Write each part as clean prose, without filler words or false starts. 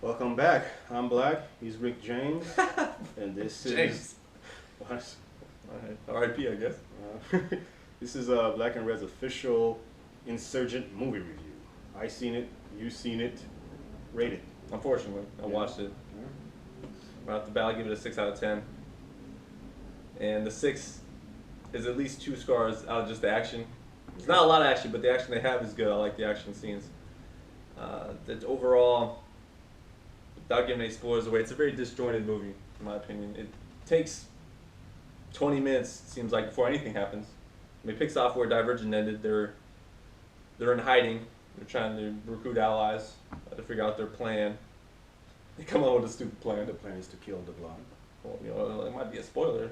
Welcome back. I'm Black. He's Rick James, and this James. is what? Alright. R.I.P. I guess. Uh, this is Black and Red's official Insurgent movie review. I seen it. You seen it. Rated. Unfortunately, I watched it. Right off the bat, I'll give it a 6 out of 10. And the 6 is at least 2 scars out of just the action. It's not a lot of action, but the action they have is good. I like the action scenes. The overall, without giving any spoilers away, it's a very disjointed movie, in my opinion. It takes 20 minutes, it seems like, before anything happens. I mean, it picks off where Divergent ended. They're in hiding. They're trying to recruit allies to figure out their plan. They come up with a stupid plan. The plan is to kill the blonde. Well, it might be a spoiler.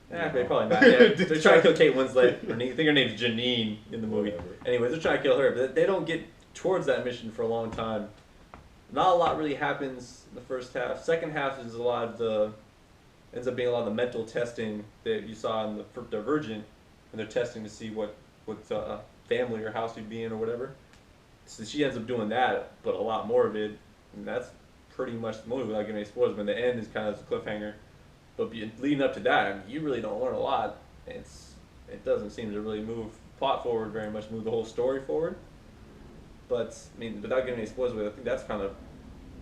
No. They probably not. Yeah. They're trying to kill Kate Winslet. I think her name's Janine in the movie. Whatever. Anyways, they're trying to kill her, but they don't get towards that mission for a long time. Not a lot really happens in the first half. Second half is ends up being a lot of the mental testing that you saw in the Divergent, and they're testing to see what family or house you'd be in or whatever. So she ends up doing that, but a lot more of it, and that's pretty much the movie without giving any spoilers. But the end is kind of a cliffhanger. But leading up to that, I mean, you really don't learn a lot. It doesn't seem to really move plot forward very much, move the whole story forward. But I mean, without giving any spoilers away, I think that's kind of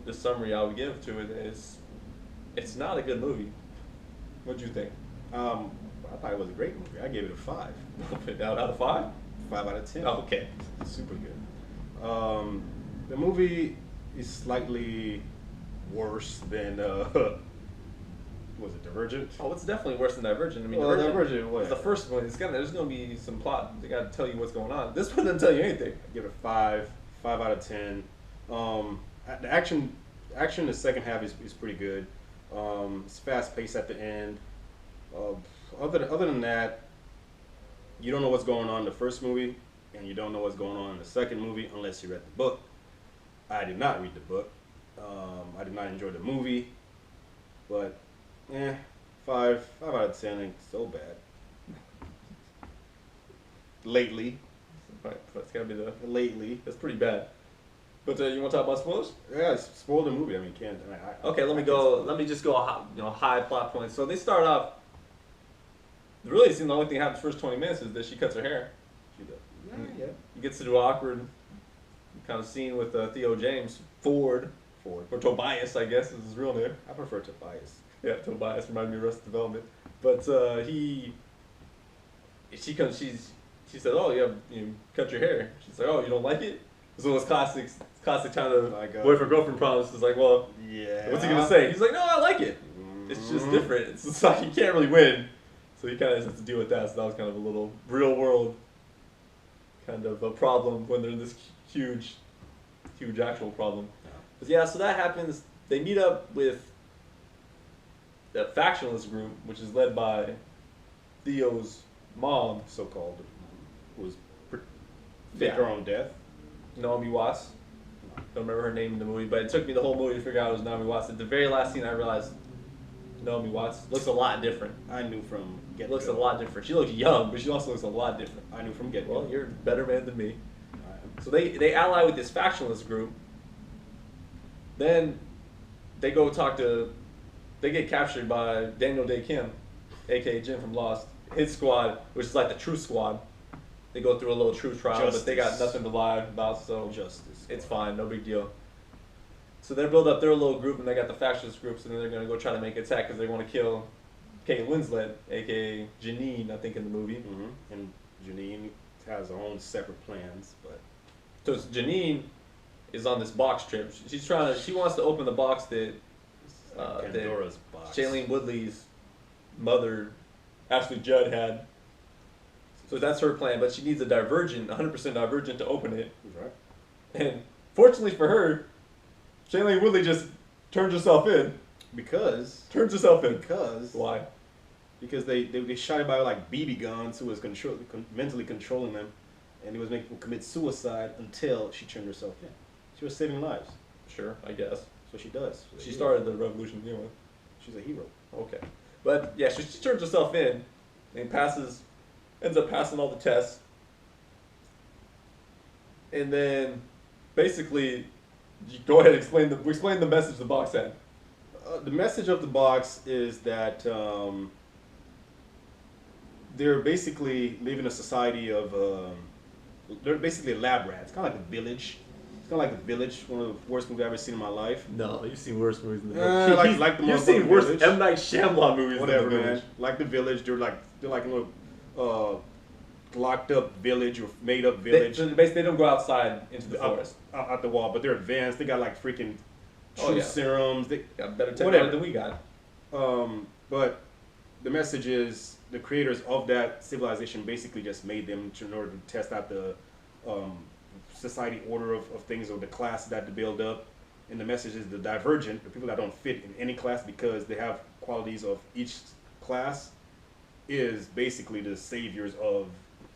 the summary I would give to it. Is it's not a good movie. What'd you think? I thought it was a great movie. I gave it a 5. out of 5? 5 out of 10. Oh, okay. Super good. The movie is slightly worse than was it Divergent? Oh, it's definitely worse than Divergent. I mean, Well, Divergent Divergent, was the first one. There's going to be some plot. They got to tell you what's going on. This one doesn't tell you anything. I give it a 5 out of 10. The action in the second half is pretty good. It's fast paced at the end. Other than that, you don't know what's going on in the first movie, and you don't know what's going on in the second movie unless you read the book. I did not read the book. I did not enjoy the movie, but 5 out of 10 ain't so bad. Lately, Right, that's got to be lately, that's pretty bad. But you want to talk about spoilers? yeah, it's spoiled the movie. I mean, can't. Okay, let me I go. can't Let me just go. High plot points. So they start off. Really, it seems the only thing that happens first 20 minutes is that she cuts her hair. She does. Yeah. He gets to do an awkward kind of scene with Theo James Ford Ford. or Tobias, I guess is his real name. I prefer Tobias. Yeah, Tobias reminded me of Arrested Development. But she said, "Oh, you cut your hair." She's like, "Oh, you don't like it?" It's one of those classic kind of Like, boyfriend girlfriend problems. It's like, well, Yeah. what's he gonna say? He's like, "No, I like it. It's just different. It's like you can't really win." So he kind of has to deal with that. So that was kind of a little real world kind of a problem when they're in this huge actual problem. Yeah. But yeah, so that happens. They meet up with the factionalist group, which is led by Theo's mom, So-called was faked Yeah. her own death. Naomi Watts. Don't remember her name in the movie, but it took me the whole movie to figure out it was Naomi Watts. At the very last scene, I realized Naomi Watts looks a lot different. I knew from get. Looks a lot different. She looks young, but she also looks a lot different. I knew from get. Well, you're a better man than me. So they ally with this factionalist group. Then they go talk to. They get captured by Daniel Day Kim, aka Jim from Lost. His squad, which is like the Truth Squad. They go through a little truth trial, but they got Justice. nothing to lie about, so Justice. it's fine, no big deal. So they build up their little group, and they got the factionist groups, and then they're gonna go try to make an attack because they want to kill Kate Winslet, aka Janine, I think in the movie. Mm-hmm. And Janine has her own separate plans, but So Janine is on this box trip. She wants to open the box that Pandora's box. Shailene Woodley's mother, Ashley Judd, had. So that's her plan, but she needs a Divergent, 100% Divergent to open it. Right. And fortunately for her, Shailene Woodley just turns herself in. Because Why? because they shot it by like BB guns who was mentally controlling them, and it was making them commit suicide until she turned herself in. She was saving lives. Sure, I guess. So she does. She started the revolution anyway. She's a hero. Okay. But yeah, she turns herself in and ends up passing all the tests. And then basically Go ahead, explain the message the box had. The message of the box is that they're basically living a society of they're basically lab rats, kind of like The Village. It's kind of like The Village, one of the worst movies I've ever seen in my life. No, you've seen worse movies than The Village. Like the you've seen worse Village. M. Night Shyamalan movies Whatever, than The Village. man. Like The Village, they're like a little locked up village or made up village. So basically, they don't go outside into the forest. Out the wall, but they're advanced. They got like freaking truth serums. They got better technology than we got. But the message is the creators of that civilization basically just made them in order to test out the society order of things or the classes that to build up. And the message is the divergent, the people that don't fit in any class because they have qualities of each class, is basically the saviors of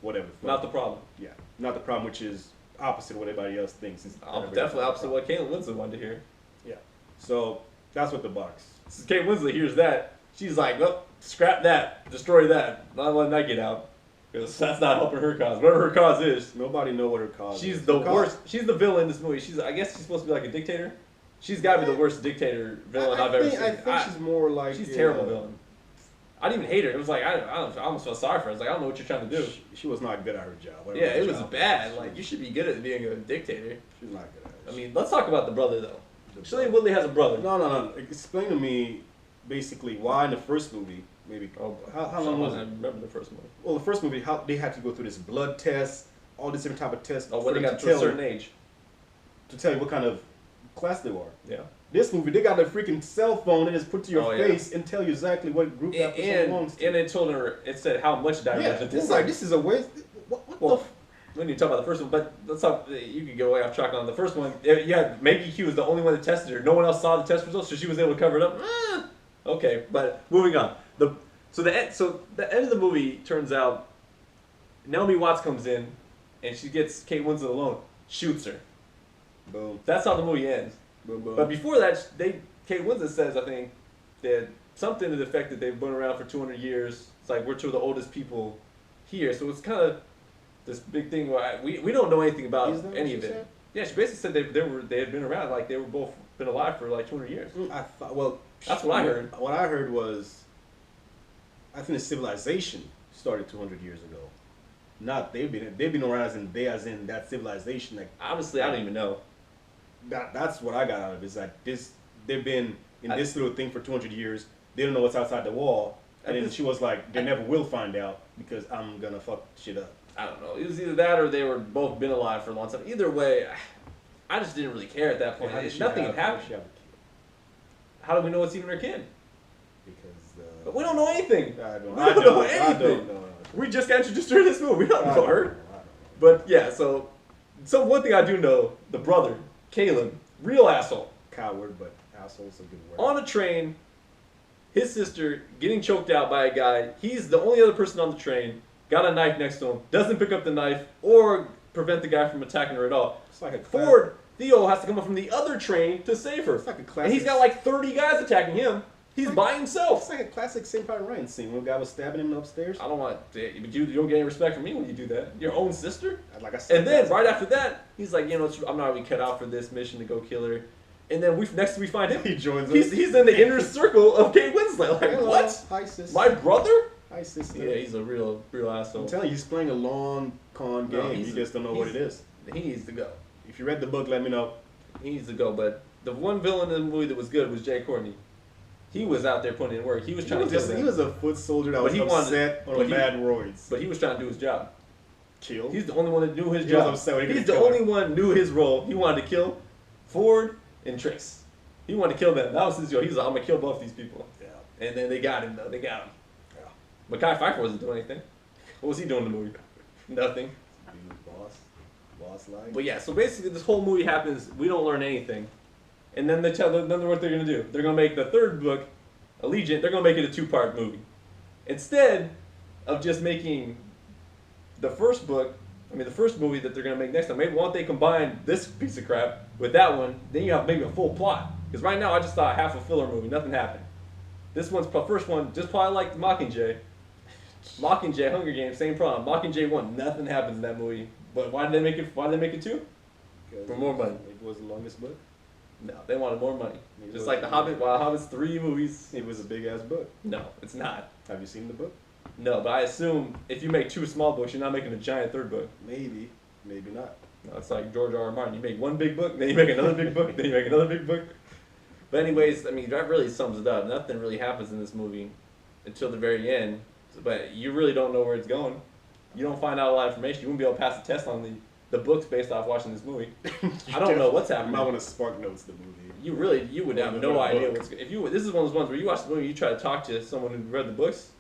whatever. Not the problem. Yeah, not the problem, which is opposite of what everybody else thinks. Definitely opposite of what Kate Winslet wanted to hear. Yeah. So that's what the box. So Kate Winslet hears that. She's like, well, scrap that. Destroy that. Not letting that get out. Because that's not helping her cause. Whatever her cause is. Nobody know what her cause is. She's the worst. She's the villain in this movie. I guess she's supposed to be like a dictator. She's got to be the worst dictator villain I've ever seen. I think she's more like... She's a terrible villain. I didn't even hate her. It was like, I almost felt sorry for her. I was like, I don't know what you're trying to do. She was not good at her job. Yeah, it was bad. Like, you should be good at being a dictator. She's not good at it. I mean, let's talk about the brother, though. Shailene Woodley has a brother. No. Explain to me, basically, why in the first movie, maybe... how long was it? I remember the first movie. Well, the first movie, how they had to go through this blood test, all these different type of tests. Oh, when they got to a certain age. To tell you what kind of class they were. Yeah. This movie, they got a freaking cell phone that just put to your face and tell you exactly what group that person belongs to. And it told her, it said how much divergent. Yeah, it's like, this is a waste. What the when you talk about the first one, but let's talk, you can get way off track on the first one. Yeah, Maggie Q was the only one that tested her. No one else saw the test results, so she was able to cover it up. Okay, but moving on. So the end of the movie turns out Naomi Watts comes in and she gets Kate Winslet alone, shoots her. Boom. That's how the movie ends. Boom, boom. But before that, Kate Winslet says, I think, that something to the effect that they've been around for 200 years. It's like we're two of the oldest people here, so it's kind of this big thing where we don't know anything about any of it. Said? Yeah, she basically said they had been around, like they were both been alive for like 200 years. I thought, that's what I heard. What I heard was, I think the civilization started 200 years ago. Not they've been around as in that civilization. Like honestly, I don't even know. That's what I got out of it. Is like they've been in this little thing for 200 years. They don't know what's outside the wall. And then she was like, they never will find out because I'm gonna fuck shit up. I don't know. It was either that or they were both been alive for a long time. Either way, I just didn't really care at that point. Nothing had happened. How do we know it's even her kid? Because but we don't know anything. I don't know anything. I don't know. We just got introduced to her in this movie. We don't know her. But yeah, so one thing I do know, the brother, Caleb, real asshole. Coward, but asshole's a good word. On a train, his sister getting choked out by a guy. He's the only other person on the train. Got a knife next to him. Doesn't pick up the knife or prevent the guy from attacking her at all. It's like a Ford, Theo has to come up from the other train to save her. It's like a classic. And he's got like 30 guys attacking him. He's by himself. It's like a classic Saving Private Ryan scene when the guy was stabbing him upstairs. I don't want to, but you don't get any respect from me when you do that. Your own sister? Like I said. And then right after that, he's like, I'm not really cut out for this mission to go kill her. And then next we find him. He joins us. He's in the inner circle of Kate Winslet. Like, hello. what? Hi, sister. My brother? Hi, sister. Yeah, he's a real asshole. I'm telling you, he's playing a long con game. You just don't know what it is. He needs to go. If you read the book, let me know. He needs to go. But the one villain in the movie that was good was Jay Courtney. He was out there putting in work. He was trying to kill them. He was a foot soldier that was upset on mad roids. But he was trying to do his job. Kill? He's the only one that knew his job. Was upset when He's the only one knew his role. He wanted to kill Ford and Trace. He wanted to kill them. That was his job. He was like, I'm going to kill both these people. Yeah. And then they got him, though. They got him. Yeah. But Kai Pfeiffer wasn't doing anything. What was he doing in the movie? Nothing. Boss-like. But yeah, so basically this whole movie happens. We don't learn anything. And then then what they're going to do. They're going to make the third book, Allegiant, they're going to make it a 2-part movie. Instead of just making the first movie that they're going to make next time, maybe why don't they combine this piece of crap with that one, then you have maybe a full plot. Because right now I just saw half a filler movie, nothing happened. This first one, just probably like Mockingjay. Mockingjay, Hunger Games, same problem. Mockingjay 1, nothing happens in that movie. But why did they make it 2? For more money. It was the longest book? No, they wanted more money. It Just was- like The Hobbit. Wow, Hobbit's 3 movies. It was a big ass book. No, it's not. Have you seen the book? No, but I assume if you make 2 small books, you're not making a giant 3rd book. Maybe, maybe not. No, it's like George R. R. Martin. You make 1 big book, then you make another big book, then you make another big book. But anyways, I mean, that really sums it up. Nothing really happens in this movie until the very end. But you really don't know where it's going. You don't find out a lot of information. You won't be able to pass the test on the books based off watching this movie. I don't know what's You happening. might want to spark notes the movie. You would have no idea what's. If you this is one of those ones where you watch the movie, you try to talk to someone who read the books,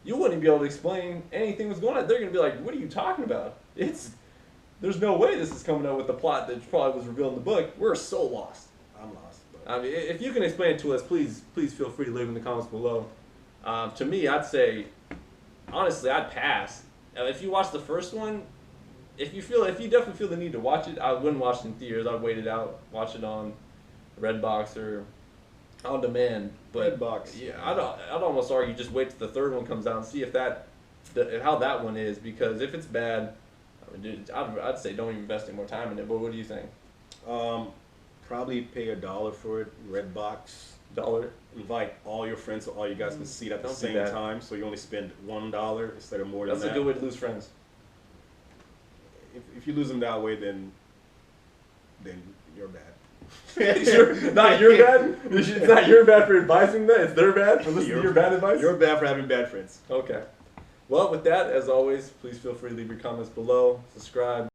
you wouldn't be able to explain anything that's going on. They're gonna be like, "What are you talking about? There's no way this is coming out with the plot that probably was revealed in the book. We're so lost." I'm lost. But I mean, if you can explain it to us, please feel free to leave in the comments below. To me, I'd say, honestly, I'd pass. If you watch the first one, if you definitely feel the need to watch it, I wouldn't watch it in theaters. I'd wait it out, watch it on Redbox or on demand. But Redbox. yeah, I'd almost argue just wait till the 3rd one comes out and see if how that one is, because if it's bad, I mean, dude, I'd say don't even invest any more time in it. But what do you think? Probably pay $1 for it. Redbox. $1? Invite all your friends so all you guys can see it at the Don't do same that. time. So you only spend $1 instead of more than That's a that. good way to lose friends. If you lose them that way, then you're bad. Not your bad? It's not your bad for advising them, it's their bad for listening to your bad advice? You're bad for having bad friends. Okay. Well, with that, as always, please feel free to leave your comments below, subscribe.